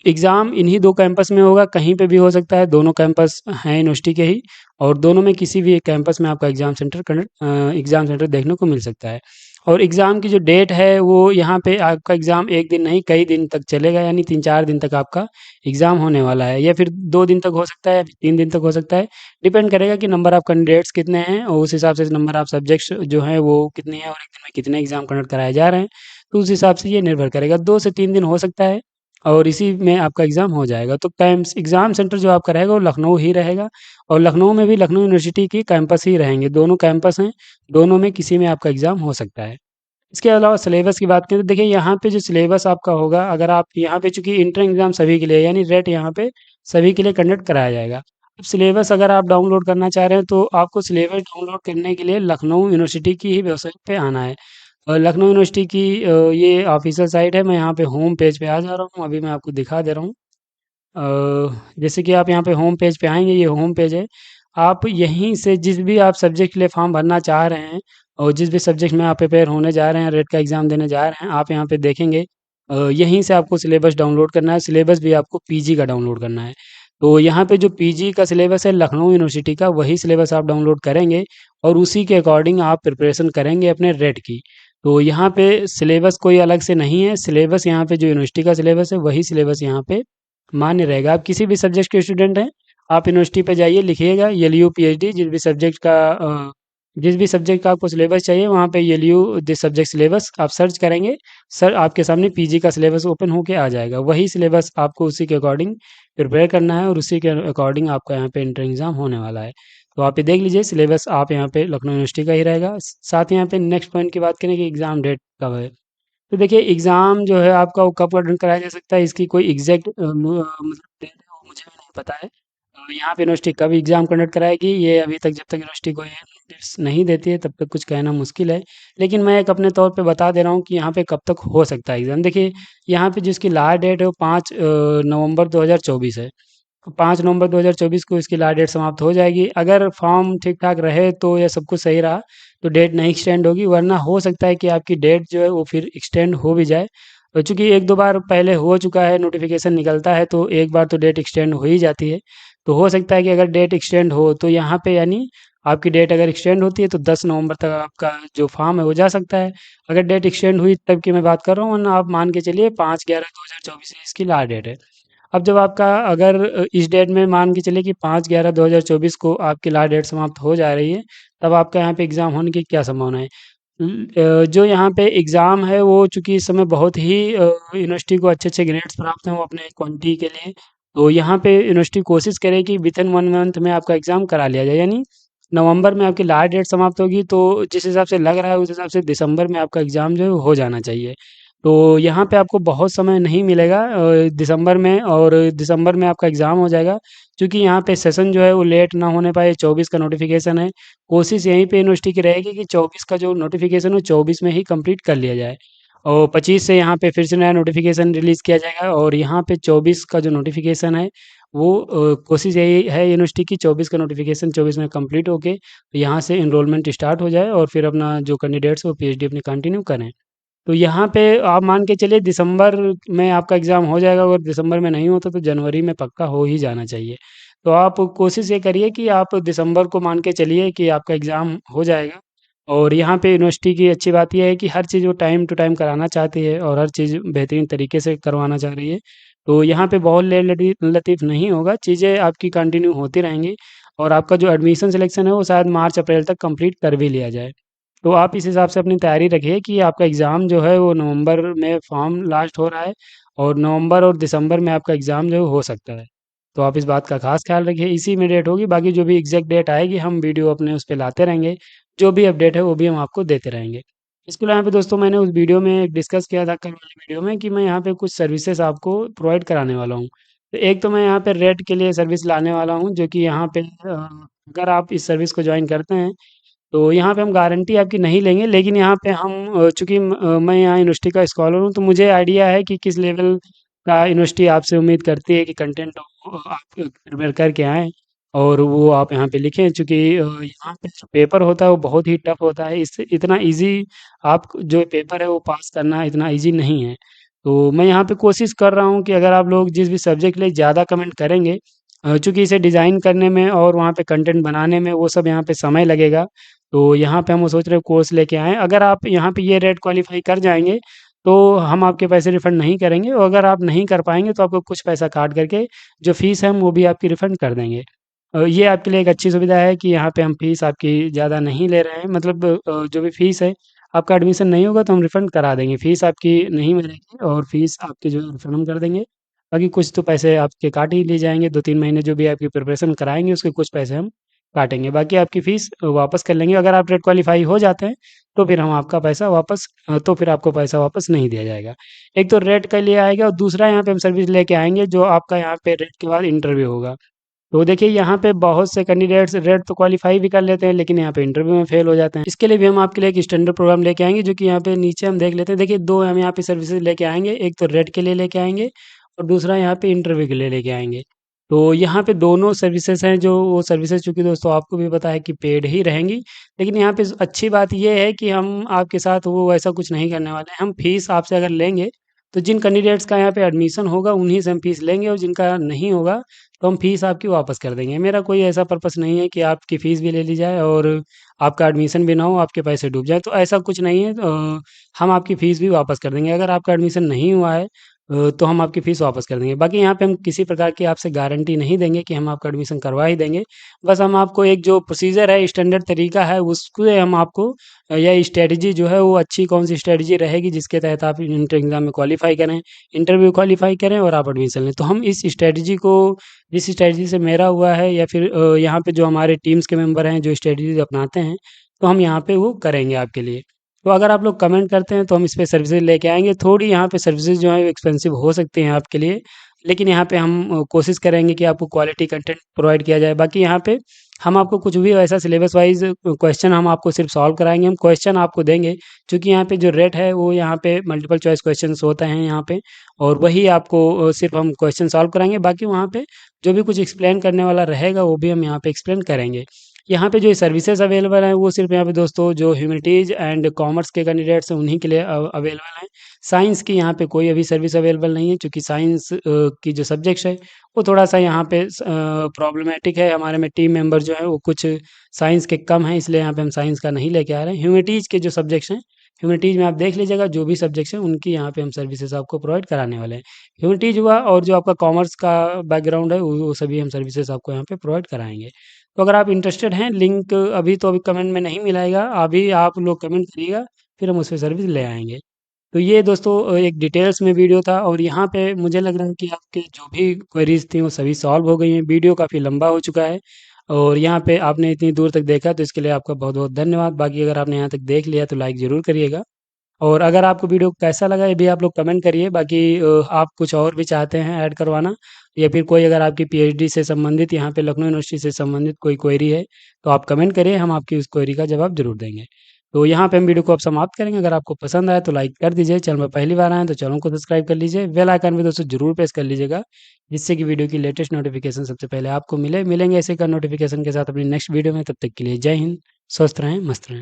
एग्ज़ाम इन्हीं 2 कैंपस में होगा, कहीं पे भी हो सकता है, दोनों कैंपस हैं यूनिवर्सिटी के ही, और दोनों में किसी भी एक कैंपस में आपका एग्ज़ाम सेंटर देखने को मिल सकता है। और एग्ज़ाम की जो डेट है वो यहाँ पे आपका एग्ज़ाम 1 दिन नहीं कई दिन तक चलेगा, यानी 3-4 दिन तक आपका एग्ज़ाम होने वाला है, या फिर 2 दिन तक हो सकता है, या फिर 3 दिन तक हो सकता है। डिपेंड करेगा कि नंबर ऑफ कैंडिडेट्स कितने हैं, और उस हिसाब से नंबर ऑफ सब्जेक्ट्स जो हैं वो कितनी है, और 1 दिन में कितने एग्ज़ाम कंडक्ट कराए जा रहे हैं, तो उस हिसाब से ये निर्भर करेगा। 2 से 3 दिन हो सकता है, और इसी में आपका एग्ज़ाम हो जाएगा। तो कैंप्स एग्ज़ाम सेंटर जो आपका रहेगा वो लखनऊ ही रहेगा, और लखनऊ में भी लखनऊ यूनिवर्सिटी की कैंपस ही रहेंगे। दोनों कैंपस हैं, दोनों में किसी में आपका एग्ज़ाम हो सकता है। इसके अलावा सिलेबस की बात करें तो देखिए यहाँ पे जो सिलेबस आपका होगा, अगर आप यहाँ पे चूँकि इंटर एग्ज़ाम सभी के लिए यानी रेट यहाँ पे सभी के लिए कंडक्ट कराया जाएगा। अब सिलेबस अगर आप डाउनलोड करना चाह रहे हैं तो आपको सिलेबस डाउनलोड करने के लिए लखनऊ यूनिवर्सिटी की ही वेबसाइट पे आना है। लखनऊ यूनिवर्सिटी की ये ऑफ़िशियल साइट है, मैं यहाँ पे होम पेज पे आ जा रहा हूँ, अभी मैं आपको दिखा दे रहा हूँ। जैसे कि आप यहाँ पे होम पेज पे आएँगे, ये होम पेज है। आप यहीं से जिस भी आप सब्जेक्ट के लिए फॉर्म भरना चाह रहे हैं, और जिस भी सब्जेक्ट में आप प्रिपेयर होने जा रहे हैं, रेट का एग्ज़ाम देने जा रहे हैं, आप यहाँ पे देखेंगे यहीं से आपको सिलेबस डाउनलोड करना है। सिलेबस भी आपको पीजी का डाउनलोड करना है। तो यहाँ पे जो पीजी का सिलेबस है लखनऊ यूनिवर्सिटी का, वही सिलेबस आप डाउनलोड करेंगे, और उसी के अकॉर्डिंग आप प्रिपरेशन करेंगे अपने रेट की। तो यहाँ पे सिलेबस कोई अलग से नहीं है, सिलेबस यहाँ पे जो यूनिवर्सिटी का सिलेबस है वही सिलेबस यहाँ पे मान्य रहेगा। आप किसी भी सब्जेक्ट के स्टूडेंट हैं, आप यूनिवर्सिटी पे जाइए, लिखिएगा एलयू पीएचडी, जिस भी सब्जेक्ट का आपको सिलेबस चाहिए वहाँ पे एलयू दिस सब्जेक्ट सिलेबस आप सर्च करेंगे, सर आपके सामने पीजी का सिलेबस ओपन होके आ जाएगा। वही सिलेबस आपको उसी के अकॉर्डिंग प्रिपेयर करना है, और उसी के अकॉर्डिंग आपका यहाँ पे एंट्रेंस एग्ज़ाम होने वाला है। तो आप ये देख लीजिए सिलेबस आप यहाँ पे लखनऊ यूनिवर्सिटी का ही रहेगा। साथ ही यहाँ पे नेक्स्ट पॉइंट की बात करें कि एग्ज़ाम डेट कब है। तो देखिए एग्ज़ाम जो है आपका वो कब अटेंड कराया जा सकता है, इसकी कोई एग्ज़ैक्ट मतलब डेट है वो मुझे भी नहीं पता है। यहाँ पे यूनिवर्सिटी कब एग्ज़ाम कंडक्ट कराएगी ये अभी तक जब तक यूनिवर्सिटी कोई नोटिस नहीं देती है तब तक कुछ कहना मुश्किल है। लेकिन मैं एक अपने तौर पे बता दे रहा हूँ कि यहाँ पे कब तक हो सकता है एग्ज़ाम। देखिए यहाँ पे जिसकी लास्ट डेट है वो 5 नवंबर 2024 है। 5 नवंबर 2024 को इसकी लास्ट डेट समाप्त हो जाएगी। अगर फॉर्म ठीक-ठाक रहे तो या सब कुछ सही रहा तो डेट नहीं एक्सटेंड होगी, वरना हो सकता है कि आपकी डेट जो है वो फिर एक्सटेंड हो भी जाए। चूँकि 1-2 बार पहले हो चुका है, नोटिफ़िकेशन निकलता है तो एक बार तो डेट एक्सटेंड हो ही जाती है। तो हो सकता है कि अगर डेट एक्सटेंड हो तो यहाँ पे यानी आपकी डेट अगर एक्सटेंड होती है तो 10 नवंबर तक आपका जो फॉर्म है वो जा सकता है। अगर डेट एक्सटेंड हुई तब की मैं बात कर रहा हूँ, वरना आप मान के चलिए 5/11/2024 इसकी लास्ट डेट है। अब जब आपका अगर इस डेट में मान के चलिए कि 5/11/2024 को आपकी लास्ट डेट समाप्त हो जा रही है, तब आपका यहाँ पे एग्ज़ाम होने की क्या संभावना है? जो यहाँ पे एग्ज़ाम है वो चूँकि इस समय बहुत ही यूनिवर्सिटी को अच्छे-अच्छे ग्रेड्स प्राप्त हैं वो अपने क्वालिटी के लिए, तो यहाँ पे यूनिवर्सिटी कोशिश करे कि विथिन 1 मंथ में आपका एग्ज़ाम करा लिया जाए। यानी नवंबर में आपकी लास्ट डेट समाप्त होगी, तो जिस हिसाब से लग रहा है उस हिसाब से दिसंबर में आपका एग्ज़ाम जो है वो हो जाना चाहिए। तो यहाँ पे आपको बहुत समय नहीं मिलेगा दिसंबर में, और दिसंबर में आपका एग्ज़ाम हो जाएगा। चूँकि यहाँ पे सेशन जो है वो लेट ना होने पाए, 24 का नोटिफ़िकेशन है। कोशिश यहीं पे यूनिवर्सिटी की रहेगी कि 24 का जो नोटिफ़िकेशन है 24 में ही कंप्लीट कर लिया जाए, और 25 से यहाँ पे फिर से नया नोटिफ़िकेशन रिलीज़ किया जाएगा, और यहाँ पे 24 का जो नोटिफ़िकेशन है वो कोशिश यही है यूनिवर्सिटी की 24 का नोटिफ़िकेशन 24 में कंप्लीट होके यहाँ से एनरोलमेंट स्टार्ट हो जाए, और फिर अपना जो कैंडिडेट्स वो पीएचडी अपनी कंटिन्यू करें। तो यहाँ पे आप मान के चलिए दिसंबर में आपका एग्ज़ाम हो जाएगा, अगर दिसंबर में नहीं होता तो जनवरी में पक्का हो ही जाना चाहिए। तो आप कोशिश ये करिए कि आप दिसंबर को मान के चलिए कि आपका एग्ज़ाम हो जाएगा, और यहाँ पे यूनिवर्सिटी की अच्छी बात ये है कि हर चीज़ वो टाइम टू टाइम कराना चाहती है और हर चीज़ बेहतरीन तरीके से करवाना चाह रही है। तो यहाँ पे बहुत लेट लतीफ़ नहीं होगा, चीज़ें आपकी कंटिन्यू होती रहेंगी और आपका जो एडमिशन सिलेक्शन है वो शायद मार्च अप्रैल तक कंप्लीट कर भी लिया जाए। तो आप इस हिसाब से अपनी तैयारी रखिए कि आपका एग्ज़ाम जो है वो नवंबर में फॉर्म लास्ट हो रहा है और नवंबर और दिसंबर में आपका एग्ज़ाम जो है हो सकता है। तो आप इस बात का ख़ास ख़्याल रखिए, इसी में डेट होगी, बाकी जो भी एग्ज़ैक्ट डेट आएगी हम वीडियो अपने उस पे लाते रहेंगे, जो भी अपडेट है वो भी हम आपको देते रहेंगे। इसके अलावा यहाँ पे दोस्तों मैंने उस वीडियो में डिस्कस किया था कल वाली वीडियो में कि मैं यहाँ पे कुछ सर्विसेज़ आपको प्रोवाइड कराने वाला हूँ। तो एक तो मैं यहाँ पे रेट के लिए सर्विस लाने वाला हूँ जो कि यहाँ पे अगर आप इस सर्विस को जॉइन करते हैं तो यहाँ पे हम गारंटी आपकी नहीं लेंगे, लेकिन यहाँ पे हम चूँकि मैं यहाँ यूनिवर्सिटी का स्कॉलर हूँ, तो मुझे आइडिया है कि किस लेवल का यूनिवर्सिटी आपसे उम्मीद करती है कि कंटेंट आप प्रिपेयर करके आएँ और वो आप यहाँ पे लिखें। चूँकि यहाँ पे जो पेपर होता है वो बहुत ही टफ होता है, इससे इतना ईज़ी आप जो पेपर है वो पास करना इतना ईज़ी नहीं है। तो मैं यहाँ पे कोशिश कर रहा हूँ कि अगर आप लोग जिस भी सब्जेक्ट लिए ज़्यादा कमेंट करेंगे, चूँकि इसे डिज़ाइन करने में और वहाँ पे कंटेंट बनाने में वो सब यहाँ पे समय लगेगा। तो यहाँ पे हम वो सोच रहे हैं कोर्स लेके आएँ। अगर आप यहाँ पे ये रेट क्वालीफ़ाई कर जाएँगे, तो हम आपके पैसे रिफ़ंड नहीं करेंगे और अगर आप नहीं कर पाएँगे तो आपको कुछ पैसा काट करके जो फ़ीस है हम वो भी आपकी रिफ़ंड कर देंगे। ये आपके लिए एक अच्छी सुविधा है कि यहाँ पे हम फ़ीस आपकी ज़्यादा नहीं ले रहे हैं, मतलब जो भी फ़ीस है, आपका एडमिशन नहीं होगा तो हम रिफ़ंड करा देंगे। फ़ीस आपकी नहीं मिलेगी और फ़ीस आपकी जो है रिफ़ंड हम कर देंगे। बाकी कुछ तो पैसे आपके काट ही लिए जाएँगे, 2-3 महीने जो भी आपकी प्रिपरेशन कराएँगे उसके कुछ पैसे हम काटेंगे। बाकी आपकी फ़ीस वापस कर लेंगे। अगर आप रेट क्वालीफ़ाई हो जाते हैं, तो फिर हम आपका पैसा वापस तो फिर आपको पैसा वापस नहीं दिया जाएगा। एक तो रेट के लिए आएगा और दूसरा यहाँ पे हम सर्विस लेके आएँगे जो आपका यहाँ पे रेट के बाद इंटरव्यू होगा। तो देखिए यहाँ पे बहुत से कैंडिडेट्स रेट तो क्वालीफाई भी कर लेते हैं लेकिन यहाँ पे इंटरव्यू में फेल हो जाते हैं। इसके लिए भी हम आपके लिए एक स्टैंडर्ड प्रोग्राम लेके आएँगे जो कि यहाँ पे नीचे हम देख लेते हैं। देखिए 2 हम यहाँ पे सर्विसेज़ लेके आएँगे, एक तो रेट के लिए लेके आएँगे और दूसरा यहाँ पे इंटरव्यू के लिए लेके आएँगे। तो यहाँ पे दोनों सर्विसेज़ हैं जो वो सर्विसेज़ चूँकि दोस्तों आपको भी पता है कि पेड ही रहेंगी। लेकिन यहाँ पे अच्छी बात ये है कि हम आपके साथ वो ऐसा कुछ नहीं करने वाले हैं। हम फ़ीस आपसे अगर लेंगे, तो जिन कैंडिडेट्स का यहाँ पे एडमिशन होगा उन्हीं से हम फ़ीस लेंगे और जिनका नहीं होगा तो हम फ़ीस आपकी वापस कर देंगे। मेरा कोई ऐसा पर्पस नहीं है कि आपकी फ़ीस भी ले ली जाए और आपका एडमिशन भी ना हो, आपके पैसे डूब जाएँ, तो ऐसा कुछ नहीं है। हम आपकी फ़ीस भी वापस कर देंगे। अगर आपका एडमिशन नहीं हुआ है तो हम आपकी फ़ीस वापस कर देंगे। बाकी यहाँ पे हम किसी प्रकार की आपसे गारंटी नहीं देंगे कि हम आपका एडमिशन करवा ही देंगे। बस हम आपको एक जो प्रोसीजर है, स्टैंडर्ड तरीका है, उसके हम आपको या स्ट्रैटेजी जो है वो अच्छी कौन-सी स्ट्रैटेजी रहेगी जिसके तहत आप इंटर एग्ज़ाम में क्वालीफ़ाई करें, इंटरव्यू क्वालीफ़ाई करें और आप एडमिशन लें। तो हम इस स्ट्रैटेजी को जिस स्ट्रैटेजी से मेरा हुआ है या फिर यहाँ पे जो हमारे टीम्स के मेंबर हैं जो स्ट्रैटेजीज़ अपनाते हैं, तो हम यहाँ पे वो करेंगे आपके लिए। तो अगर आप लोग कमेंट करते हैं तो हम इस पे सर्विसेज़ लेके आएँगे। थोड़ी यहाँ पे सर्विसेज़ जो हैं एक्सपेंसिव हो सकती हैं आपके लिए, लेकिन यहाँ पे हम कोशिश करेंगे कि आपको क्वालिटी कंटेंट प्रोवाइड किया जाए। बाकी यहाँ पे हम आपको कुछ भी ऐसा सिलेबस वाइज़ क्वेश्चन हम आपको सिर्फ़ सॉल्व कराएँगे, हम क्वेश्चन आपको देंगे। चूँकि यहाँ पे जो रेट है वो यहाँ पे मल्टीपल चॉइस क्वेश्चन्स होते हैं यहाँ पे और वही आपको सिर्फ़ हम क्वेश्चन सॉल्व कराएँगे। बाकी वहाँ पे जो भी कुछ एक्सप्लेन करने वाला रहेगा वो भी हम यहाँ पे एक्सप्लेन करेंगे। यहाँ पे जो सर्विसेज़ अवेलेबल हैं वो सिर्फ़ यहाँ पे दोस्तों जो ह्यूमैनिटीज़ एंड कॉमर्स के कैंडिडेट्स हैं उन्हीं के लिए अवेलेबल हैं। साइंस की यहाँ पे कोई अभी सर्विस अवेलेबल नहीं है क्योंकि साइंस की जो सब्जेक्ट्स है वो थोड़ा-सा यहाँ पे प्रॉब्लमैटिक है। हमारे में टीम मेंबर जो हैं वो कुछ साइंस के कम हैं, इसलिए यहाँ पे हम साइंस का नहीं लेके आ रहे हैं। ह्यूमैनिटीज़ के जो सब्जेक्ट्स हैं, ह्यूमैनिटीज़ में आप देख लीजिएगा जो भी सब्जेक्ट्स हैं उनकी यहाँ पे हम सर्विसेज़ आपको प्रोवाइड कराने वाले हैं। ह्यूमैनिटीज़ हुआ और जो आपका कॉमर्स का बैकग्राउंड है वो सभी हम सर्विसेज़ आपको यहाँ पे प्रोवाइड कराएँगे। तो अगर आप इंटरेस्टेड हैं, लिंक अभी कमेंट में नहीं मिलेगा, अभी आप लोग कमेंट करिएगा, फिर हम उस पे सर्विस ले आएँगे। तो ये दोस्तों एक डिटेल्स में वीडियो था और यहाँ पे मुझे लग रहा है कि आपके जो भी क्वेरीज़ थी वो सभी सॉल्व हो गई हैं। वीडियो काफ़ी लंबा हो चुका है और यहाँ पे आपने इतनी दूर तक देखा तो इसके लिए आपका बहुत-बहुत धन्यवाद। बाकी अगर आपने यहाँ तक देख लिया तो लाइक ज़रूर करिएगा और अगर आपको वीडियो कैसा लगा ये भी आप लोग कमेंट करिए। बाकी आप कुछ और भी चाहते हैं ऐड करवाना या फिर कोई अगर आपकी पीएचडी से संबंधित यहाँ पे लखनऊ यूनिवर्सिटी से संबंधित कोई क्वेरी है, तो आप कमेंट करिए, हम आपकी उस क्वेरी का जवाब ज़रूर देंगे। तो यहाँ पे हम वीडियो को अब समाप्त करेंगे। अगर आपको पसंद आया तो लाइक कर दीजिए, चैनल में पहली बार आए हैं तो चैनल को सब्सक्राइब कर लीजिए, बेल आइकन भी दोस्तों ज़रूर प्रेस कर लीजिएगा, जिससे कि वीडियो की लेटेस्ट नोटिफ़िकेशन सबसे पहले आपको मिले। मिलेंगे ऐसे का नोटिफ़िकेशन के साथ अपनी नेक्स्ट वीडियो में, तब तक के लिए जय हिंद, स्वस्थ रहें, मस्त रहें।